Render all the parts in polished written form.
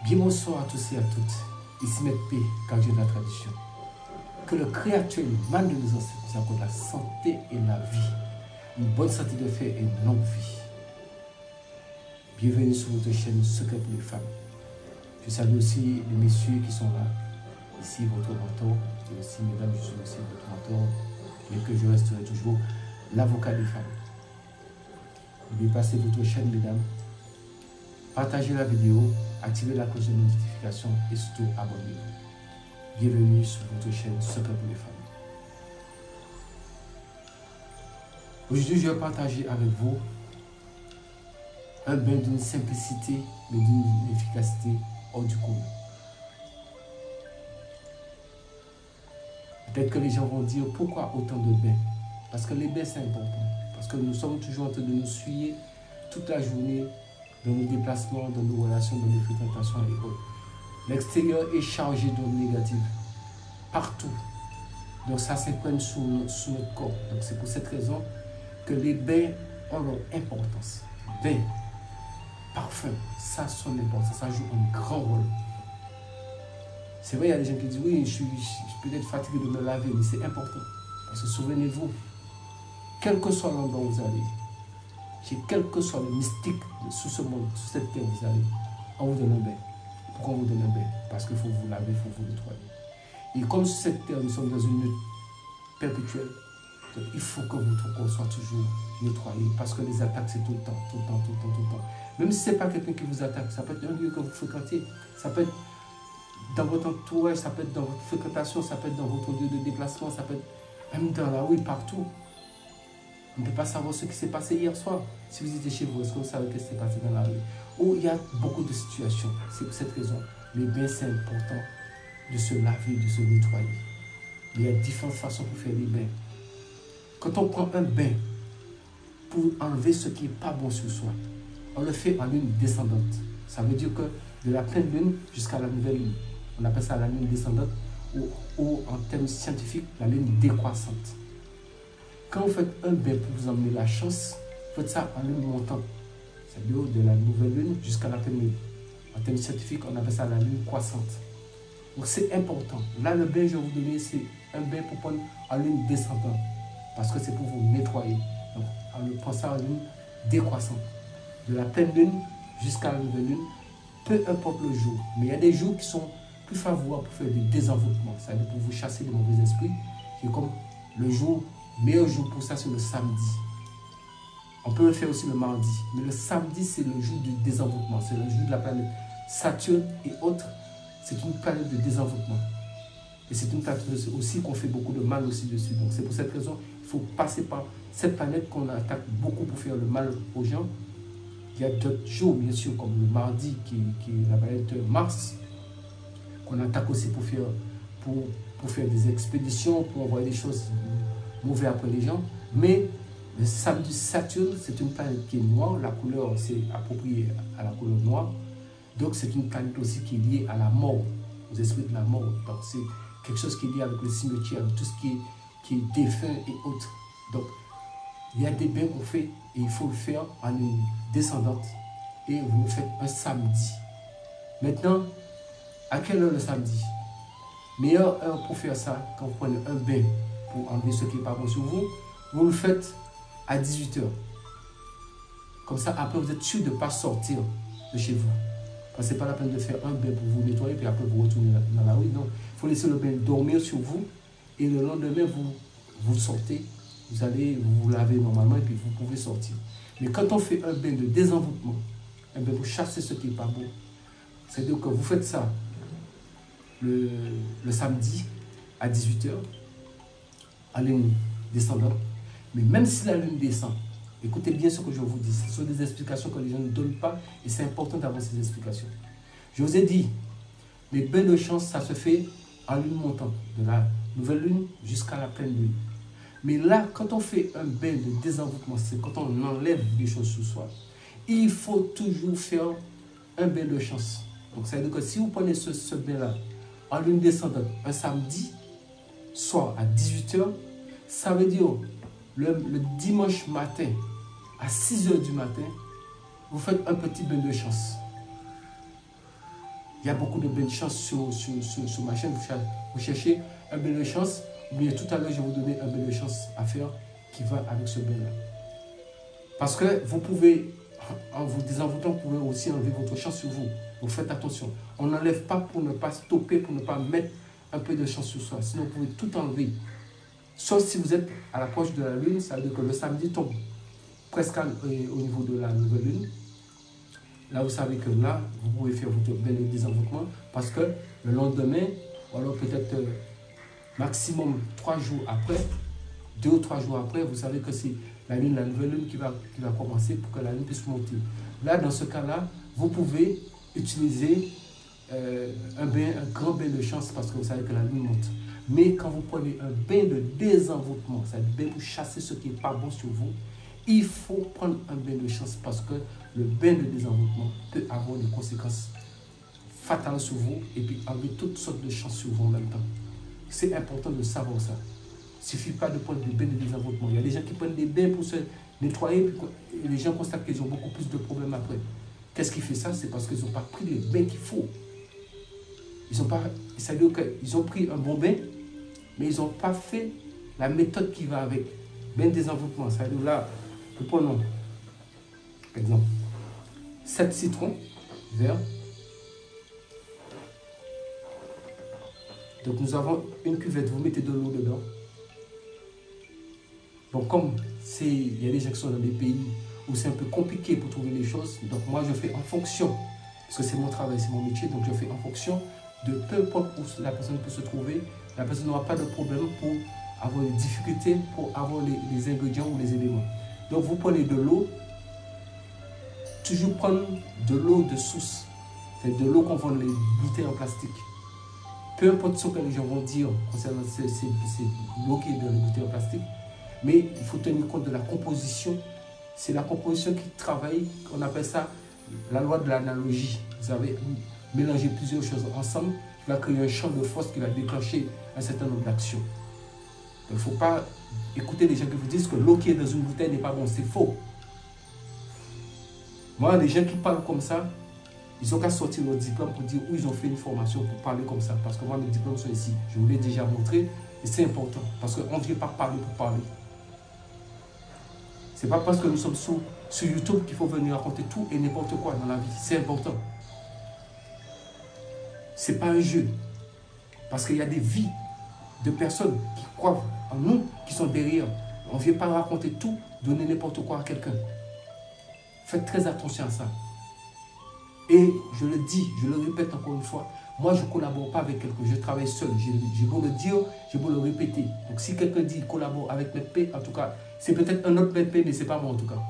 Bien bonsoir à tous et à toutes. Ici Maître P, gardien de la tradition. Que le Créateur émane de nos ancêtres nous accorde la santé et la vie. Une bonne santé de fer et une longue vie. Bienvenue sur votre chaîne Secret pour les femmes. Je salue aussi les messieurs qui sont là. Ici votre mentor. Et aussi mesdames, je suis aussi votre mentor. Et que je resterai toujours l'avocat des femmes. N'oubliez pas votre chaîne, mesdames. Partagez la vidéo, activez la cloche de notification et surtout abonnez-vous. Bienvenue sur votre chaîne Secret pour les femmes. Aujourd'hui, je vais partager avec vous un bain d'une simplicité mais d'une efficacité hors du commun. Peut-être que les gens vont dire pourquoi autant de bains? Parce que les bains c'est important. Parce que nous sommes toujours en train de nous souiller toute la journée dans nos déplacements, dans nos relations, dans nos fréquentations et autres. L'extérieur est chargé d'ondes négatives. Partout. Donc ça s'imprègne sous notre corps. Donc c'est pour cette raison que les bains ont leur importance. Bains, parfum, ça a son importance. Ça joue un grand rôle. C'est vrai, il y a des gens qui disent oui, je suis peut-être fatigué de me laver, mais c'est important. Parce que souvenez-vous, quel que soit l'endroit où vous allez, quel que soit le mystique sous ce monde, sous cette terre où vous allez, on vous donne un bain. Pourquoi on vous donne un bain? Parce qu'il faut vous laver, il faut vous nettoyer. Et comme sur cette terre, nous sommes dans une lutte perpétuelle, donc il faut que votre corps soit toujours nettoyé. Parce que les attaques, c'est tout le temps, tout le temps, tout le temps, tout le temps. Même si ce n'est pas quelqu'un qui vous attaque, ça peut être un lieu que vous fréquentez, ça peut être dans votre entourage, ça peut être dans votre fréquentation, ça peut être dans votre lieu de déplacement, ça peut être même dans la rue, partout. On ne peut pas savoir ce qui s'est passé hier soir. Si vous étiez chez vous, est-ce que vous savez ce qui s'est passé dans la rue? Ou il y a beaucoup de situations. C'est pour cette raison. Les bains, c'est important de se laver, de se nettoyer. Il y a différentes façons pour faire les bains. Quand on prend un bain pour enlever ce qui n'est pas bon sur soi, on le fait en lune descendante. Ça veut dire que de la pleine lune jusqu'à la nouvelle lune. On appelle ça la lune descendante ou en termes scientifiques, la lune décroissante. Quand vous faites un bain pour vous emmener la chance, vous faites ça en lune montante. C'est-à-dire de la nouvelle lune jusqu'à la pleine lune. En termes scientifiques, on appelle ça la lune croissante. Donc c'est important. Là, le bain que je vais vous donner, c'est un bain pour prendre en lune descendante. Parce que c'est pour vous nettoyer. Donc, on le prend ça en lune décroissante. De la pleine lune jusqu'à la nouvelle lune, peu importe le jour. Mais il y a des jours qui sont plus favorables pour faire du désenvoûtement. C'est-à-dire pour vous chasser les mauvais esprits. Qui est comme le meilleur jour pour ça, c'est le samedi. On peut le faire aussi le mardi. Mais le samedi, c'est le jour du désenvoûtement. C'est le jour de la planète Saturne et autres. C'est une planète de désenvoûtement. Et c'est une planète aussi qu'on fait beaucoup de mal aussi dessus. Donc c'est pour cette raison qu'il faut passer par cette planète qu'on attaque beaucoup pour faire le mal aux gens. Il y a d'autres jours, bien sûr, comme le mardi, qui est la planète Mars, qu'on attaque aussi pour faire des expéditions, pour envoyer des choses mauvaises après les gens. Mais le samedi Saturne, c'est une planète qui est noire. La couleur, c'est approprié à la couleur noire. Donc, c'est une planète aussi qui est liée à la mort, aux esprits de la mort. Donc, c'est quelque chose qui est lié avec le cimetière, tout ce qui est défunt et autres. Donc, il y a des bains qu'on fait et il faut le faire en une descendante. Et vous le faites un samedi. Maintenant, à quelle heure le samedi? Meilleure heure pour faire ça, quand vous prenez un bain pour enlever ce qui n'est pas bon sur vous, vous le faites à 18 h. Comme ça, après, vous êtes sûr de ne pas sortir de chez vous. Parce que ce n'est pas la peine de faire un bain pour vous nettoyer, puis après vous retournez dans la rue. Donc, il faut laisser le bain dormir sur vous. Et le lendemain, vous sortez. Vous allez vous laver normalement et puis vous pouvez sortir. Mais quand on fait un bain de désenvoûtement, un bain pour chasser ce qui n'est pas bon, c'est-à-dire que vous faites ça le samedi à 18 h, à lune descendante. Mais même si la lune descend, écoutez bien ce que je vous dis. Ce sont des explications que les gens ne donnent pas et c'est important d'avoir ces explications. Je vous ai dit, les bains de chance, ça se fait en lune montante, de la nouvelle lune jusqu'à la pleine lune. Mais là, quand on fait un bain de désenvoûtement, c'est quand on enlève des choses sous soi. Il faut toujours faire un bain de chance. Donc, ça veut dire que si vous prenez ce bain-là en lune descendante un samedi soir à 18 h, ça veut dire le dimanche matin à 6 h du matin, vous faites un petit bain de chance. Il y a beaucoup de belles chances sur ma chaîne. Vous cherchez un belle chance. Ou bien tout à l'heure, je vais vous donner un belle chance à faire qui va avec ce bain-là. Parce que vous pouvez, en vous désenvoûtant, vous pouvez aussi enlever votre chance sur vous. Donc faites attention. On n'enlève pas pour ne pas stopper, pour ne pas mettre un peu de chance sur soi. Sinon, vous pouvez tout enlever. Sauf si vous êtes à l'approche de la lune, ça veut dire que le samedi tombe presque au niveau de la nouvelle lune. Là, vous savez que là, vous pouvez faire votre bain de désenvoûtement parce que le lendemain, ou alors peut-être maximum 3 jours après, 2 ou 3 jours après, vous savez que c'est la nouvelle lune qui va commencer pour que la lune puisse monter. Là, dans ce cas-là, vous pouvez utiliser un grand bain de chance parce que vous savez que la lune monte. Mais quand vous prenez un bain de désenvoûtement, c'est-à-dire bain pour chasser ce qui n'est pas bon sur vous, il faut prendre un bain de chance parce que le bain de désenvoûtement peut avoir des conséquences fatales sur vous et puis enlever toutes sortes de chances sur vous en même temps. C'est important de savoir ça. Il ne suffit pas de prendre des bains de désenvoûtement. Il y a des gens qui prennent des bains pour se nettoyer et les gens constatent qu'ils ont beaucoup plus de problèmes après. Qu'est-ce qui fait ça? C'est parce qu'ils n'ont pas pris les bains qu'il faut. C'est-à-dire qu'ils ont pris un bon bain, mais ils n'ont pas fait la méthode qui va avec. Bain de désenvoûtement, c'est-à-dire là, nous prenons, par exemple, 7 citrons verts. Donc nous avons une cuvette, vous mettez de l'eau dedans. Donc comme il y a des gens qui sont dans des pays où c'est un peu compliqué pour trouver les choses, donc moi je fais en fonction, parce que c'est mon travail, c'est mon métier, donc je fais en fonction de peu importe où la personne peut se trouver, la personne n'aura pas de problème pour avoir des difficultés, pour avoir les ingrédients ou les éléments. Donc vous prenez de l'eau, toujours prendre de l'eau de source, c'est de l'eau qu'on vend dans les bouteilles en plastique. Peu importe ce que les gens vont dire concernant l'eau qui est dans les bouteilles en plastique, mais il faut tenir compte de la composition. C'est la composition qui travaille, on appelle ça la loi de l'analogie. Vous avez mélangé plusieurs choses ensemble, qui va créer un champ de force qui va déclencher un certain nombre d'actions. Il ne faut pas écouter les gens qui vous disent que l'eau qui est dans une bouteille n'est pas bonne, c'est faux. Moi, les gens qui parlent comme ça, ils ont qu'à sortir leur diplôme pour dire où ils ont fait une formation pour parler comme ça. Parce que moi, mes diplômes sont ici. Je vous l'ai déjà montré et c'est important. Parce qu'on ne vient pas parler pour parler. Ce n'est pas parce que nous sommes sur YouTube qu'il faut venir raconter tout et n'importe quoi dans la vie. C'est important. Ce n'est pas un jeu. Parce qu'il y a des vies de personnes qui croient en nous, qui sont derrière. On ne vient pas raconter tout, donner n'importe quoi à quelqu'un. Faites très attention à ça. Et je le dis, je le répète encore une fois, moi je ne collabore pas avec quelqu'un, je travaille seul. J'ai beau le dire, j'ai beau le répéter. Donc si quelqu'un dit collabore avec MedPay, en tout cas, c'est peut-être un autre MedPay, mais ce n'est pas moi en tout cas.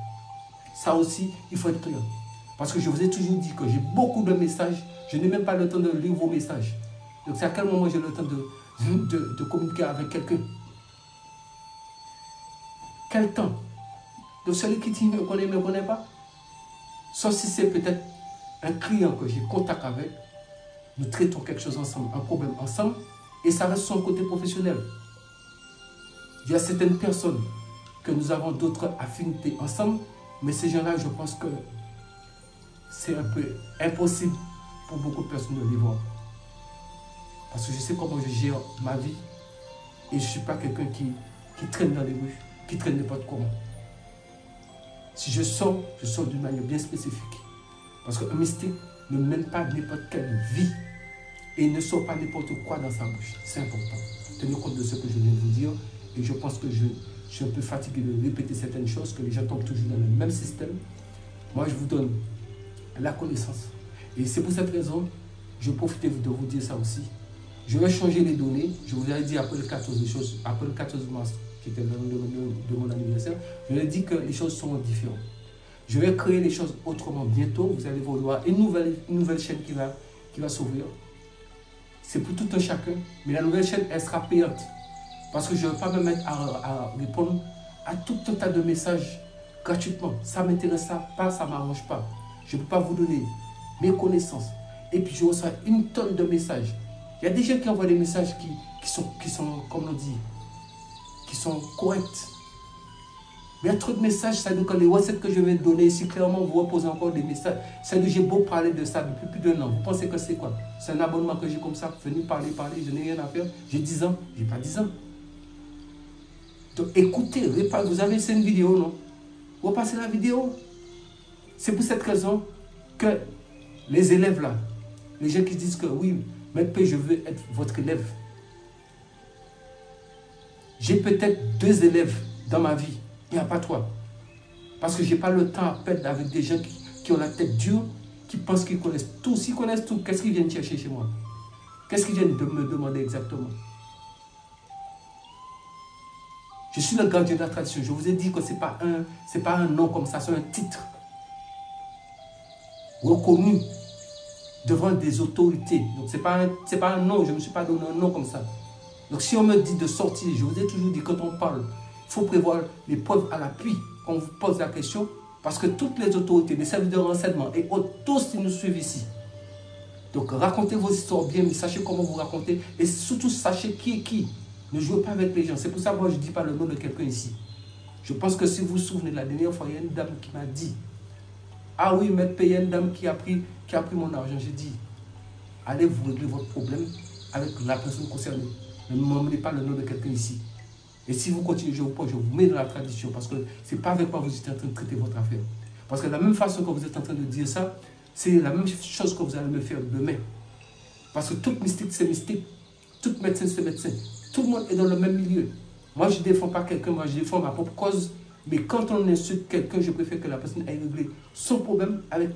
Ça aussi, il faut être clair. Parce que je vous ai toujours dit que j'ai beaucoup de messages, je n'ai même pas le temps de lire vos messages. Donc c'est à quel moment j'ai le temps de communiquer avec quelqu'un? Quel temps? Donc celui qui dit ne me connaît pas. Sauf si c'est peut-être un client que j'ai contact avec, nous traitons quelque chose ensemble, un problème ensemble, et ça reste son côté professionnel. Il y a certaines personnes que nous avons d'autres affinités ensemble, mais ces gens-là, je pense que c'est un peu impossible pour beaucoup de personnes de les voir. Parce que je sais comment je gère ma vie, et je ne suis pas quelqu'un qui traîne dans les rues, qui traîne n'importe comment. Si je sors d'une manière bien spécifique. Parce qu'un mystique ne mène pas n'importe quelle vie et il ne sort pas n'importe quoi dans sa bouche. C'est important. Tenez compte de ce que je viens de vous dire et je pense que je suis un peu fatigué de répéter certaines choses, que les gens tombent toujours dans le même système. Moi, je vous donne la connaissance. Et c'est pour cette raison, je profite de vous dire ça aussi. Je vais changer les données. Je vous avais dit après le 14 mars, qui était le de mon anniversaire, je vous ai dit que les choses sont différentes. Je vais créer les choses autrement bientôt. Vous allez voir une nouvelle chaîne qui va s'ouvrir. C'est pour tout un chacun. Mais la nouvelle chaîne, elle sera payante. Parce que je ne vais pas me mettre à répondre à tout un tas de messages gratuitement. Ça ne m'intéresse pas, ça ne m'arrange pas. Je ne peux pas vous donner mes connaissances. Et puis je reçois une tonne de messages. Il y a des gens qui envoient des messages qui sont, comme on dit, qui sont corrects. Mais il y a trop de messages, c'est-à-dire que les recettes que je vais donner ici, clairement, vous reposez encore des messages. C'est-à-dire que j'ai beau parler de ça depuis plus d'un an. Vous pensez que c'est quoi? C'est un abonnement que j'ai comme ça, venir parler, je n'ai rien à faire. J'ai 10 ans, j'ai pas 10 ans. Donc écoutez, vous avez une vidéo, non? Repassez la vidéo. C'est pour cette raison que les élèves là, les gens qui disent que oui, Maître P, je veux être votre élève. J'ai peut-être 2 élèves dans ma vie. Il n'y a pas toi. Parce que je n'ai pas le temps à perdre avec des gens qui ont la tête dure, qui pensent qu'ils connaissent tout. S'ils connaissent tout, qu'est-ce qu'ils viennent chercher chez moi? Qu'est-ce qu'ils viennent de me demander exactement? Je suis le gardien de la tradition. Je vous ai dit que ce n'est pas un nom comme ça, c'est un titre. Reconnu devant des autorités. Donc ce n'est pas un nom, je ne me suis pas donné un nom comme ça. Donc si on me dit de sortir, je vous ai toujours dit, quand on parle, il faut prévoir les preuves à l'appui quand on vous pose la question, parce que toutes les autorités, les services de renseignement et autres, tous ils nous suivent ici. Donc racontez vos histoires bien, mais sachez comment vous racontez, et surtout sachez qui est qui. Ne jouez pas avec les gens. C'est pour ça que moi je ne dis pas le nom de quelqu'un ici. Je pense que si vous vous souvenez, la dernière fois, il y a une dame qui m'a dit, ah oui, Maître P, il y a une dame qui a pris mon argent. J'ai dit, allez vous régler votre problème avec la personne concernée. Ne m'emmenez pas le nom de quelqu'un ici. Et si vous continuez, je vous mets dans la tradition, parce que ce n'est pas avec moi que vous êtes en train de traiter votre affaire. Parce que de la même façon que vous êtes en train de dire ça, c'est la même chose que vous allez me faire demain. Parce que toute mystique, c'est mystique. Tout médecin, c'est médecin. Tout le monde est dans le même milieu. Moi, je ne défends pas quelqu'un, moi, je défends ma propre cause. Mais quand on insulte quelqu'un, je préfère que la personne ait réglé son problème avec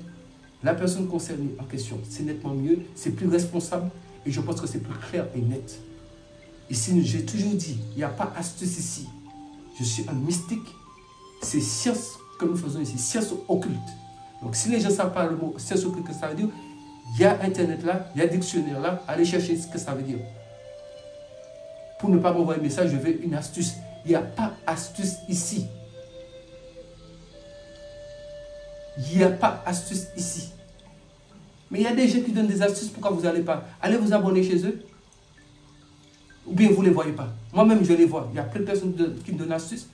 la personne concernée en question. C'est nettement mieux, c'est plus responsable et je pense que c'est plus clair et net. Ici, j'ai toujours dit, il n'y a pas astuce ici. Je suis un mystique. C'est science que nous faisons ici, science occulte. Donc, si les gens ne savent pas le mot science occulte, que ça veut dire, il y a Internet là, il y a dictionnaire là, allez chercher ce que ça veut dire. Pour ne pas m'envoyer un message, je veux une astuce. Il n'y a pas astuce ici. Il n'y a pas astuce ici. Mais il y a des gens qui donnent des astuces, pourquoi vous n'allez pas? Allez vous abonner chez eux. Ou bien vous ne les voyez pas. Moi-même, je les vois. Il y a plein de personnes qui me donnent astuces.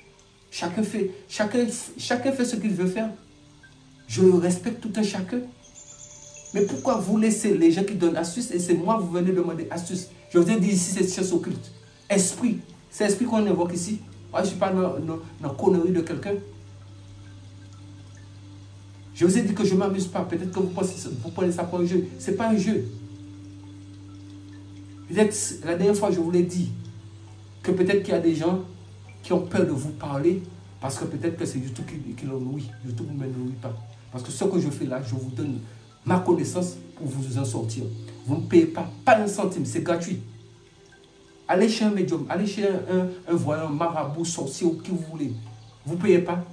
Chacun fait ce qu'il veut faire. Je respecte tout un chacun. Mais pourquoi vous laissez les gens qui donnent astuces et c'est moi, vous venez demander astuces? Je vous ai dit ici, c'est science occulte. Esprit. C'est l'esprit qu'on évoque ici. Moi, je ne suis pas dans la connerie de quelqu'un. Je vous ai dit que je ne m'amuse pas. Peut-être que vous prenez ça pour un jeu. Ce n'est pas un jeu. Peut-être, la dernière fois, je vous l'ai dit, que peut-être qu'il y a des gens qui ont peur de vous parler parce que peut-être que c'est YouTube qui le nourrit. YouTube ne me nourrit pas. Parce que ce que je fais là, je vous donne ma connaissance pour vous en sortir. Vous ne payez pas un centime, c'est gratuit. Allez chez un médium, allez chez un voyant, marabout, sorcier ou qui vous voulez. Vous ne payez pas.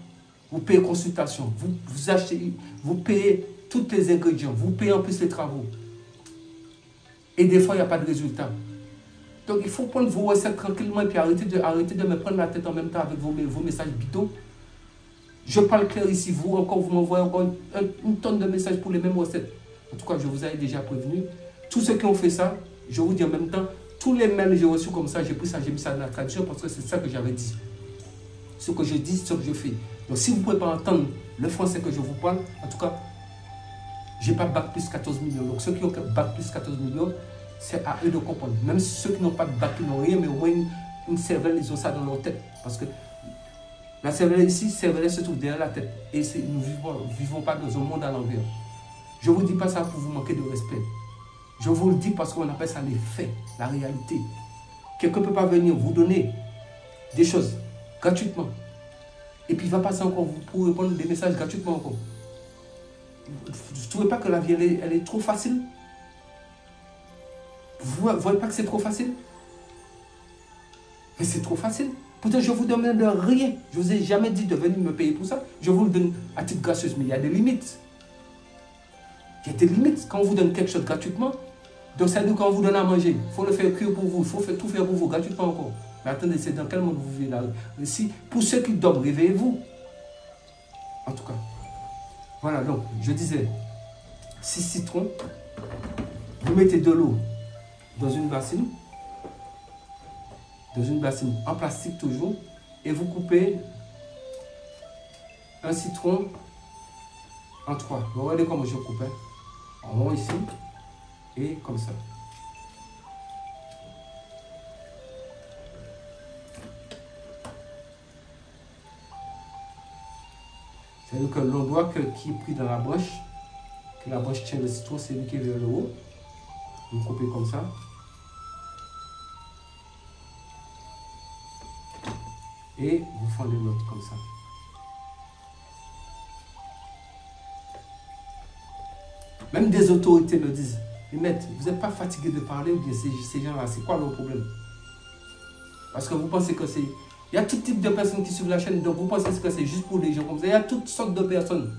Vous payez consultation. Vous achetez, vous payez tous les ingrédients. Vous payez en plus les travaux. Et des fois, il n'y a pas de résultat. Donc, il faut prendre vos recettes tranquillement et puis arrêter de me prendre la tête en même temps avec vos messages bidons. Je parle clair ici. Vous m'envoyez encore une tonne de messages pour les mêmes recettes. En tout cas, je vous avais déjà prévenu. Tous ceux qui ont fait ça, je vous dis en même temps, tous les mails que j'ai reçus comme ça, j'ai pris ça, j'ai mis ça dans la traduction parce que c'est ça que j'avais dit. Ce que je dis, ce que je fais. Donc, si vous ne pouvez pas entendre le français que je vous parle, en tout cas, je n'ai pas bac plus 14 millions. Donc, ceux qui ont bac plus 14 millions, c'est à eux de comprendre. Même ceux qui n'ont pas de bac, ils n'ont rien, mais au moins une cervelle, ils ont ça dans leur tête. Parce que la cervelle ici, cervelle se trouve derrière la tête. Et nous ne vivons pas dans un monde à l'envers. Je ne vous dis pas ça pour vous manquer de respect. Je vous le dis parce qu'on appelle ça les faits, la réalité. Quelqu'un ne peut pas venir vous donner des choses gratuitement. Et puis il va passer encore pour répondre des messages gratuitement encore. Vous ne trouvez pas que la vie, elle est trop facile? Vous ne voyez pas que c'est trop facile? Mais c'est trop facile. Pourtant, je ne vous demande rien. Je ne vous ai jamais dit de venir me payer pour ça. Je vous le donne à titre gracieuse, mais il y a des limites. Il y a des limites quand on vous donne quelque chose gratuitement. Donc, ça veut dire quand on vous donne à manger, il faut le faire cuire pour vous, il faut tout faire pour vous, gratuitement encore. Mais attendez, c'est dans quel monde vous vivez là? Si, pour ceux qui dorment, réveillez-vous. En tout cas. Voilà, donc, je disais, 6 citrons. Vous mettez de l'eau dans une bassine. En plastique toujours. Et vous coupez un citron en 3. Vous regardez comment je coupe. Hein? En rond ici. Et comme ça. C'est-à-dire que l'endroit qui est pris dans la broche, que la broche tient le citron, c'est lui qui est vers le haut. Vous coupez comme ça. Et vous fendez l'autre comme ça. Même des autorités me disent, mais maître, vous n'êtes pas fatigué de parler ou bien ces gens-là, c'est quoi leur problème? Parce que vous pensez que c'est... Il y a tout type de personnes qui suivent la chaîne, donc vous pensez que c'est juste pour les gens comme ça. Il y a toutes sortes de personnes.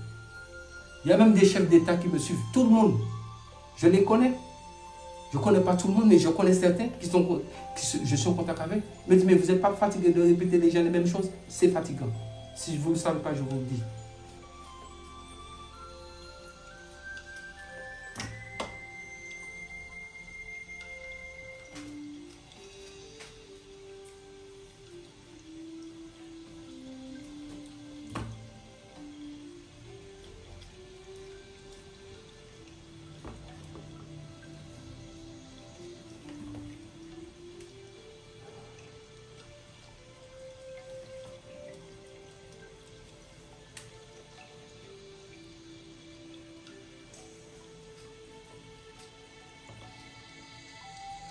Il y a même des chefs d'État qui me suivent. Tout le monde. Je les connais. Je ne connais pas tout le monde, mais je connais certains je suis en contact avec. Ils me disent, mais vous n'êtes pas fatigué de répéter déjà les mêmes choses? C'est fatigant. Si vous ne le savez pas, je vous le dis.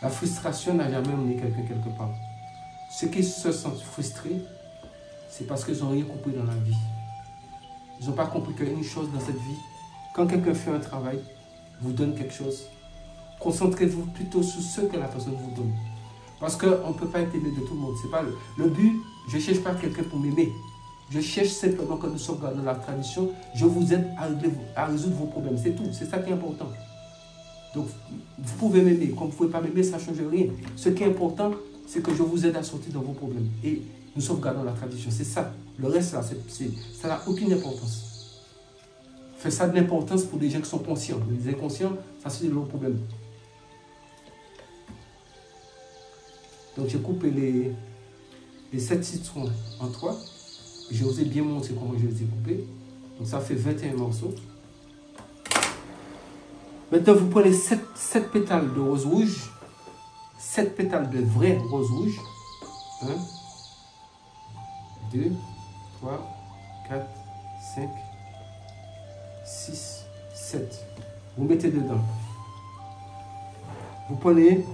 La frustration n'a jamais emmené quelqu'un quelque part. Ceux qui se sentent frustrés, c'est parce qu'ils n'ont rien compris dans la vie. Ils n'ont pas compris qu'une chose dans cette vie, quand quelqu'un fait un travail, vous donne quelque chose, concentrez-vous plutôt sur ce que la personne vous donne. Parce qu'on ne peut pas être aimé de tout le monde. C'est pas le but, je ne cherche pas quelqu'un pour m'aimer. Je cherche simplement que nous sommes dans la tradition, je vous aide à résoudre vos problèmes. C'est tout, c'est ça qui est important. Donc, vous pouvez m'aimer, comme vous ne pouvez pas m'aimer, ça ne change rien. Ce qui est important, c'est que je vous aide à sortir de vos problèmes. Et nous sauvegardons la tradition, c'est ça. Le reste, là, ça n'a aucune importance. Faites ça de l'importance pour des gens qui sont conscients. Les inconscients, ça c'est leur problème. Donc, j'ai coupé les 7 citrons en 3. Je vous ai bien montré comment je les ai coupés. Donc, ça fait 21 morceaux. Maintenant, vous prenez 7 pétales de rose rouge, 7 pétales de vrai rose rouge. 1, 2, 3, 4, 5, 6, 7. Vous mettez dedans. Vous prenez,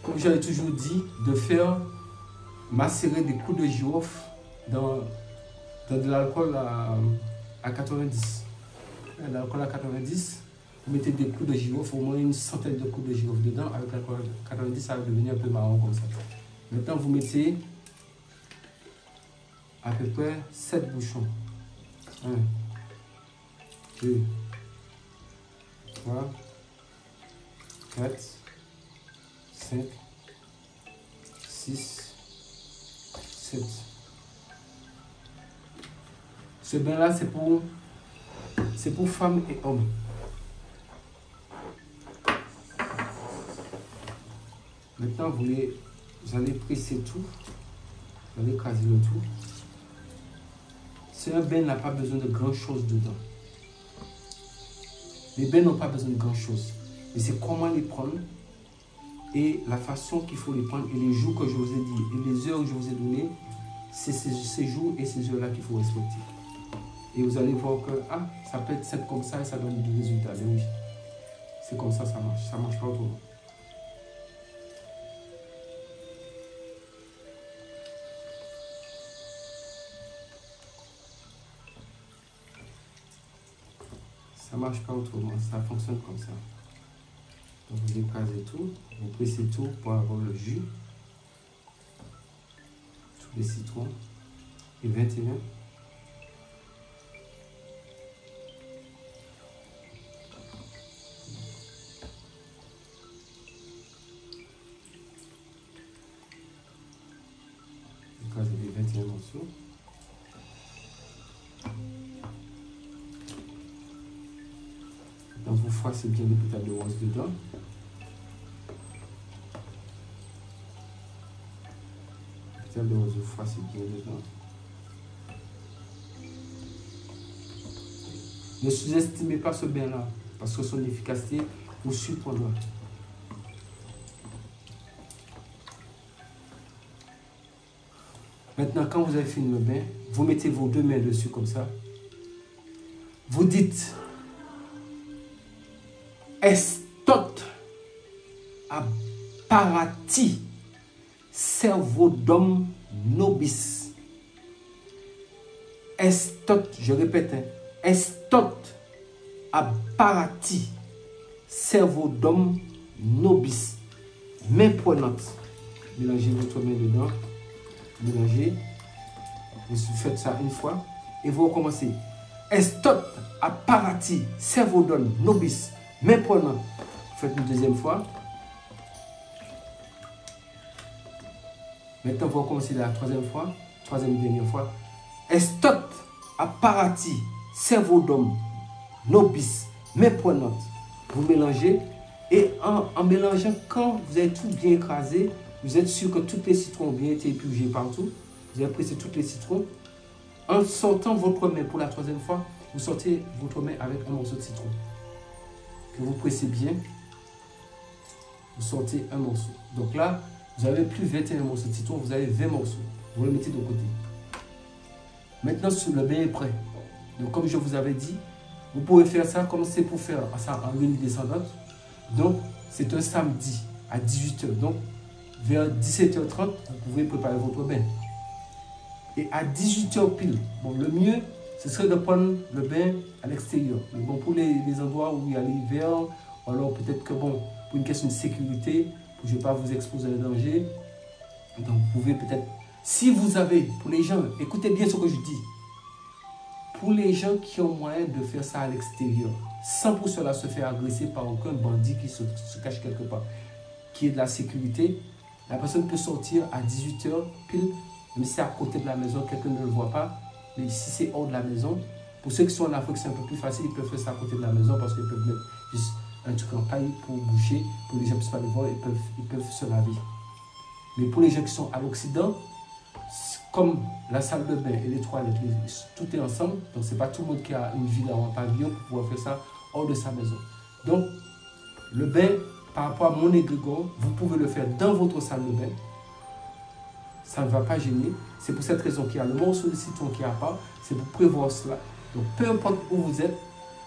comme j'avais toujours dit, de faire macérer des clous de girofle dans de l'alcool à 90. L'alcool à 90, vous mettez des clous de girofle, au moins une centaine de clous de girofle dedans. Avec l'alcool à 90, ça va devenir un peu marron comme ça. Maintenant, vous mettez à peu près 7 bouchons. 1, 2, 3, 4, 5, 6, 7. Ce bain-là, c'est pour femmes et hommes. Maintenant, vous allez presser tout. Vous allez écraser le tout. Ce bain n'a pas besoin de grand-chose dedans. Les bains n'ont pas besoin de grand-chose. Mais c'est comment les prendre et la façon qu'il faut les prendre et les jours que je vous ai dit et les heures que je vous ai données, c'est ces jours et ces heures-là qu'il faut respecter. Et vous allez voir que ça peut être simple comme ça et ça donne du résultat. Mais oui, c'est comme ça, ça marche. Ça ne marche pas autrement. Ça ne marche pas autrement. Ça fonctionne comme ça. Donc vous écrasez tout, vous pressez tout pour avoir le jus. Tous les citrons. Et 21. Écrasez les 21 morceaux. Donc vous froissez bien les pétales de rose dedans. Celle de rose fois, c'est bien dedans. Ne sous-estimez pas ce bain-là, parce que son efficacité vous surprendra. Maintenant, quand vous avez fini le bain, vous mettez vos deux mains dessus comme ça. Vous dites Estot apparati servodum nobis. Estot, je répète, Estot apparati servodum nobis. Main prenante. Mélangez votre main dedans. Mélangez. Vous faites ça une fois. Et vous recommencez. Estot apparati servodum nobis. Main prenante. Faites une deuxième fois. Maintenant, vous recommencez la troisième fois. Troisième dernière fois. Estot apparati servodum nobis. Main prenante. Vous mélangez. Et en mélangeant, quand vous avez tout bien écrasé, vous êtes sûr que tous les citrons ont bien été épluchés partout. Vous avez pressé tous les citrons. En sortant votre main pour la troisième fois, vous sortez votre main avec un morceau de citron. Que vous pressez bien. Vous sortez un morceau. Donc là, vous n'avez plus 21 morceaux de citron, vous avez 20 morceaux. Vous le mettez de côté. Maintenant, le bain est prêt. Donc comme je vous avais dit, vous pouvez faire ça comme c'est pour faire ça en lune descendante. Donc, c'est un samedi à 18 h. Donc, vers 17 h 30, vous pouvez préparer votre bain. Et à 18 h pile, bon, le mieux, ce serait de prendre le bain à l'extérieur. Mais bon, pour les endroits où il y a l'hiver, alors peut-être que bon, pour une question de sécurité, je ne vais pas vous exposer à un danger. Donc, vous pouvez peut-être, si vous avez, pour les gens, écoutez bien ce que je dis. Pour les gens qui ont moyen de faire ça à l'extérieur, sans pour cela se faire agresser par aucun bandit qui se cache quelque part, qui est de la sécurité, la personne peut sortir à 18 h pile, même si c'est à côté de la maison, quelqu'un ne le voit pas, mais si c'est hors de la maison, pour ceux qui sont en Afrique, c'est un peu plus facile, ils peuvent faire ça à côté de la maison parce qu'ils peuvent mettre juste un truc en paille pour boucher, pour que les gens ne puissent pas le voir, ils peuvent se laver. Mais pour les gens qui sont à l'Occident, comme la salle de bain et les toilettes, tout est ensemble. Donc, ce n'est pas tout le monde qui a une villa ou un pavillon pour pouvoir faire ça hors de sa maison. Donc, le bain, par rapport à mon égrégore, vous pouvez le faire dans votre salle de bain. Ça ne va pas gêner. C'est pour cette raison qu'il y a le morceau de citron qui est à part. C'est pour prévoir cela. Donc, peu importe où vous êtes,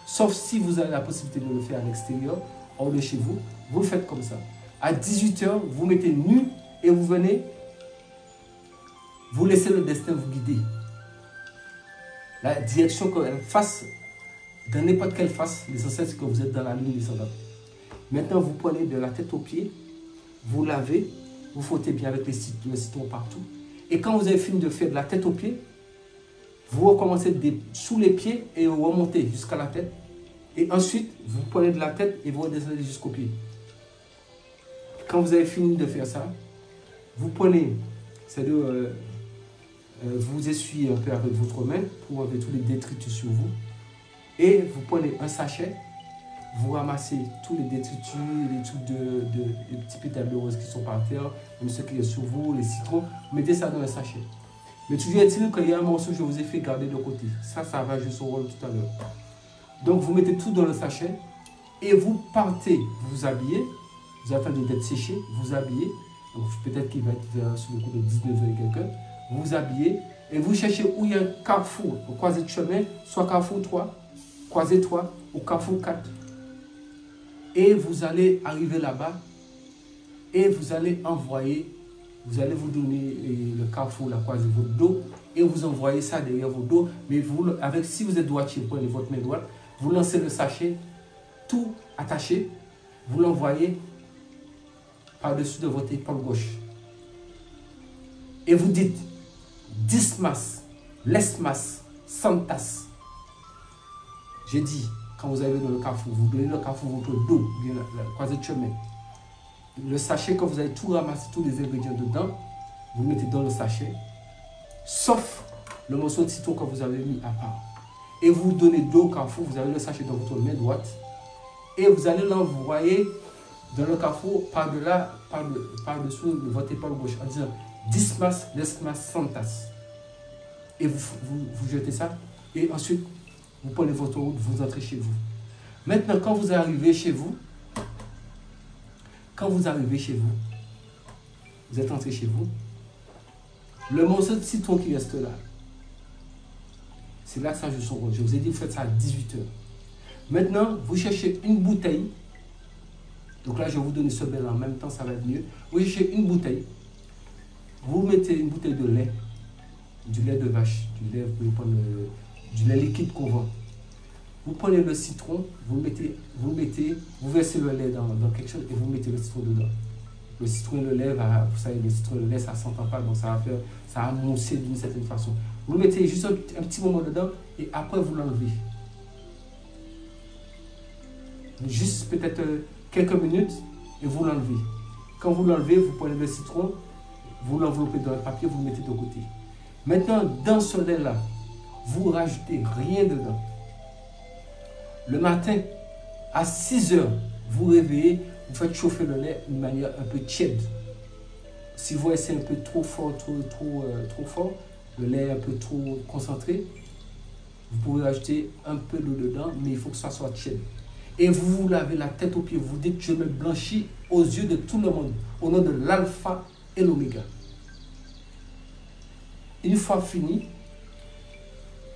sauf si vous avez la possibilité de le faire à l'extérieur, hors de chez vous, vous le faites comme ça. À 18 h, vous mettez nu et vous venez. Vous laissez le destin vous guider. La direction qu'elle fasse, dans n'importe quelle face, l'essentiel c'est que vous êtes dans la lune descendante. Maintenant, vous prenez de la tête aux pieds, vous lavez, vous frottez bien avec le citron partout. Et quand vous avez fini de faire de la tête aux pieds, vous recommencez sous les pieds et vous remontez jusqu'à la tête. Et ensuite, vous prenez de la tête et vous redescendez jusqu'aux pieds. Quand vous avez fini de faire ça, vous prenez, c'est-à-dire vous essuyez un peu avec votre main pour enlever tous les détritus sur vous. Et vous prenez un sachet, vous ramassez tous les détritus, les trucs les petits pétales de rose qui sont par terre, même ceux qui sont sur vous, les citrons, vous mettez ça dans un sachet. Mais toujours est-il qu'il y a un morceau que je vous ai fait garder de côté. Ça va jouer son rôle tout à l'heure. Donc vous mettez tout dans le sachet et vous partez, vous vous habillez, vous attendez d'être séché, vous habillez. Donc peut-être qu'il va être sur le coup de 19 h et quelqu'un. Vous vous habillez et vous cherchez où il y a un carrefour, au croisé de chemin, soit carrefour 3, croisé 3 ou carrefour 4. Et vous allez arriver là-bas et vous allez envoyer, vous allez vous donner le carrefour, la croisée de votre dos et vous envoyez ça derrière votre dos. Mais vous, si vous êtes droitier, vous prenez votre main droite, vous lancez le sachet, tout attaché, vous l'envoyez par-dessus de votre épaule gauche. Et vous dites Dismas, Lesmas, Santas. J'ai dit, quand vous arrivez dans le carrefour, vous donnez le carrefour votre dos, bien la croisée de chemin. Le sachet, quand vous avez tout ramassé, tous les ingrédients dedans, vous le mettez dans le sachet, sauf le morceau de citron que vous avez mis à part. Et vous donnez dos au carrefour, vous avez le sachet dans votre main droite, et vous allez l'envoyer dans le carrefour par-dessous de votre épaule gauche, en disant Dismas, Desmas, Santas. Et vous jetez ça. Et ensuite, vous prenez votre route, vous entrez chez vous. Maintenant, quand vous arrivez chez vous, vous êtes entré chez vous, le morceau de citron qui reste là, c'est là que ça joue son rôle. Je vous ai dit, vous faites ça à 18h. Maintenant, vous cherchez une bouteille. Donc là, je vais vous donner ce bain en même temps, ça va être mieux. Vous cherchez une bouteille. Vous mettez une bouteille de lait, du lait de vache, du lait liquide qu'on vend. Vous prenez le citron, vous versez le lait dans quelque chose et vous mettez le citron dedans. Le citron et le lait, vous savez, le citron et le lait, ça ne s'entend pas, donc ça va mousser d'une certaine façon. Vous le mettez juste un petit moment dedans et après vous l'enlevez. Juste peut-être quelques minutes et vous l'enlevez. Quand vous l'enlevez, vous prenez le citron, vous l'enveloppez dans le papier, vous le mettez de côté. Maintenant, dans ce lait-là, vous rajoutez rien dedans. Le matin, à 6 heures, vous réveillez, vous faites chauffer le lait d'une manière un peu tiède. Si vous voyez c'est un peu trop fort, trop fort, le lait est un peu trop concentré, vous pouvez rajouter un peu d'eau dedans, mais il faut que ça soit tiède. Et vous vous lavez la tête aux pieds, vous dites je me blanchis aux yeux de tout le monde, au nom de l'alpha et l'oméga. Une fois fini,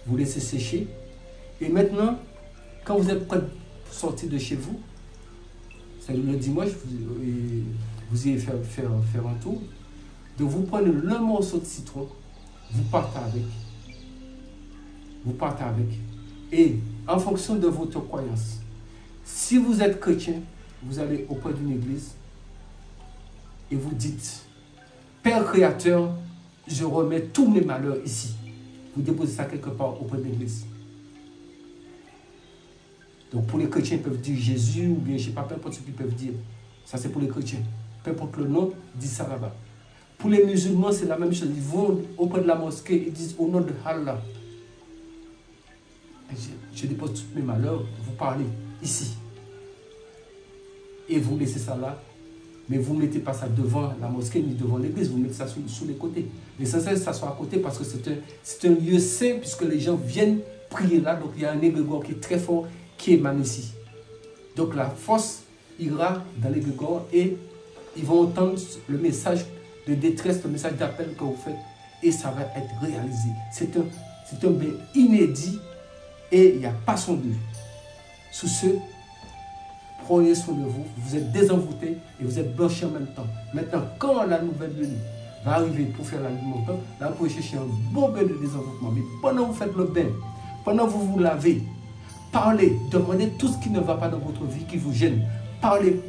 vous laissez sécher. Et maintenant, quand vous êtes prêt pour sortir de chez vous, c'est le dimanche, vous irez faire un tour. Donc vous prenez le morceau de citron, vous partez avec. Et en fonction de votre croyance, si vous êtes chrétien, vous allez auprès d'une église et vous dites, Père Créateur, je remets tous mes malheurs ici. Vous déposez ça quelque part auprès de l'église. Donc pour les chrétiens, ils peuvent dire Jésus ou bien je ne sais pas, peu importe ce qu'ils peuvent dire. Ça c'est pour les chrétiens. Peu importe le nom, dis ça là-bas. Pour les musulmans, c'est la même chose. Ils vont auprès de la mosquée et disent au nom de Allah. Je dépose tous mes malheurs, vous parlez ici. Et vous laissez ça là. Mais vous ne mettez pas ça devant la mosquée ni devant l'église, vous mettez ça sous les côtés. L'essentiel, c'est que ça soit à côté parce que c'est un lieu saint puisque les gens viennent prier là. Donc il y a un égrégore qui est très fort qui émane ici. Donc la force ira dans l'égrégore et ils vont entendre le message de détresse, le message d'appel que vous faites et ça va être réalisé. C'est un bien inédit et il n'y a pas son but. Sous ce, prenez soin de vous, vous êtes désenvoûté et vous êtes blanchi en même temps. Maintenant, quand la nouvelle venue va arriver pour faire l'alimentation, là vous pouvez chercher un bon bain de désenvoûtement. Mais pendant que vous faites le bain, pendant que vous vous lavez, parlez, demandez tout ce qui ne va pas dans votre vie, qui vous gêne. Parlez.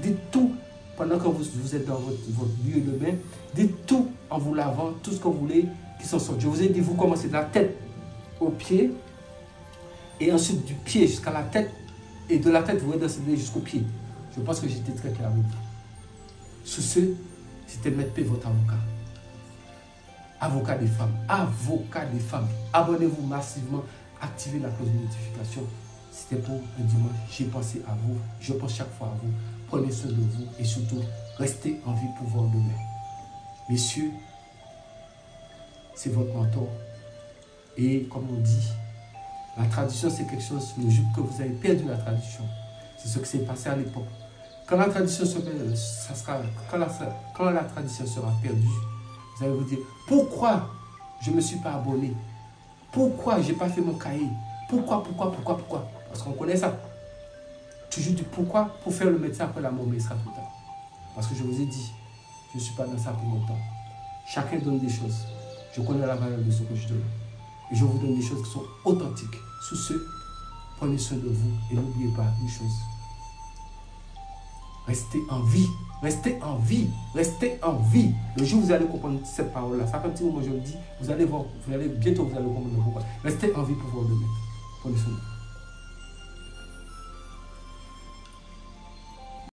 Dites tout pendant que vous êtes dans votre lieu de bain. Dites tout en vous lavant, tout ce que vous voulez qui s'en sort. Je vous ai dit, vous commencez de la tête au pied et ensuite du pied jusqu'à la tête. Et de la tête, vous redescendez jusqu'au pied. Je pense que j'étais très clair avec vous. Sur ce, c'était Maître P, votre avocat. Avocat des femmes. Avocat des femmes. Abonnez-vous massivement. Activez la cloche de notification. C'était pour un dimanche. J'ai pensé à vous. Je pense chaque fois à vous. Prenez soin de vous. Et surtout, restez en vie pour voir demain. Messieurs, c'est votre mentor. Et comme on dit, la tradition, c'est quelque chose, le jour que vous avez perdu la tradition. C'est ce qui s'est passé à l'époque. Quand la tradition quand la tradition sera perdue, vous allez vous dire, pourquoi je ne me suis pas abonné? Pourquoi je n'ai pas fait mon cahier? Pourquoi? Parce qu'on connaît ça. Toujours du pourquoi pour faire le médecin après la mort, mais il sera trop tard. Parce que je vous ai dit, je ne suis pas dans ça pour longtemps. Chacun donne des choses. Je connais la valeur de ce que je donne. Et je vous donne des choses qui sont authentiques. Sous ce, prenez soin de vous et n'oubliez pas une chose. Restez en vie. Restez en vie. Restez en vie. Le jour où vous allez comprendre cette parole-là, ça fait un petit moment que je le dis, vous allez voir, bientôt vous allez comprendre pourquoi. Restez en vie pour voir demain. Prenez soin de vous.